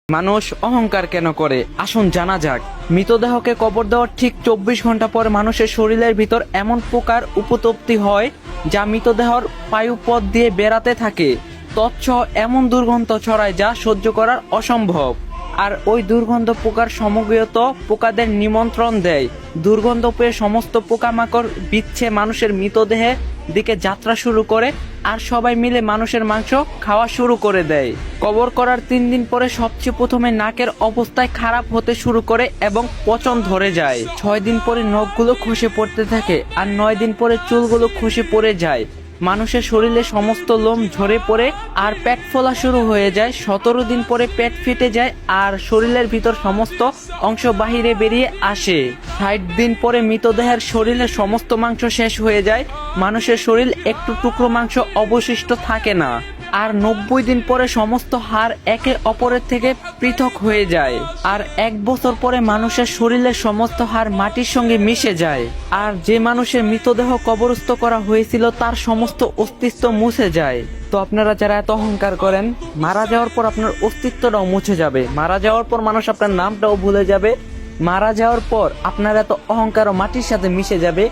মানুষ অহংকার কেন করে, আসুন জানা যাক। মৃতদেহকে কবর দেওয়ার ঠিক 24 ঘন্টা পর মানুষের শরীরের ভিতর এমন প্রকার উপতপ্তি হয় যা মৃতদেহর বায়ুপথ দিয়ে বেরাতে থাকে। তৎসহ এমন দুর্গন্ধ ছড়ায় যা সহ্য করার অসম্ভব। আর ওই দুর্গন্ধ পোকার সমগ্রত পোকাদের নিমন্ত্রণ দেয়। দুর্গন্ধ পেয়ে সমস্ত পোকামাকড় বিচ্ছে মানুষের মৃতদেহের দিকে যাত্রা শুরু করে, আর সবাই মিলে মানুষের মাংস খাওয়া শুরু করে দেয়। কবর করার 3 দিন পরে সবচেয়ে প্রথমে নাকের অবস্থায় খারাপ হতে শুরু করে এবং পচন ধরে যায়। 6 দিন পরে নখগুলো খসে পড়তে থাকে, আর 9 দিন পরে চুলগুলো খসে পড়ে যায়। মানুষের শরীরে সমস্ত লোম ঝরে পড়ে আর পেট ফোলা শুরু হয়ে যায়। 17 দিন পরে পেট ফেটে যায় আর শরীরের ভিতর সমস্ত অংশ বাহিরে বেরিয়ে আসে। 60 দিন পরে মৃতদেহের শরীরের সমস্ত মাংস শেষ হয়ে যায়। মানুষের শরীর একটু টুকরো মাংস অবশিষ্ট থাকে না। আর 90 দিন পরে সমস্ত হাড় একে অপরের থেকে পৃথক হয়ে যায়। আর 1 বছর পরে মানুষের শরীরের সমস্ত হাড় মাটির সঙ্গে মিশে যায়। আর যে মানুষের মৃতদেহ কবরস্থ করা হয়েছিল তার সমস্ত অস্তিত্ব মুছে যায়। তো আপনারা যারা এত অহংকার করেন, মারা যাওয়ার পর আপনার অস্তিত্বটাও মুছে যাবে। মারা যাওয়ার পর মানুষ আপনার নামটাও ভুলে যাবে। মারা যাওয়ার পর আপনার এত অহংকারও মাটির সাথে মিশে যাবে।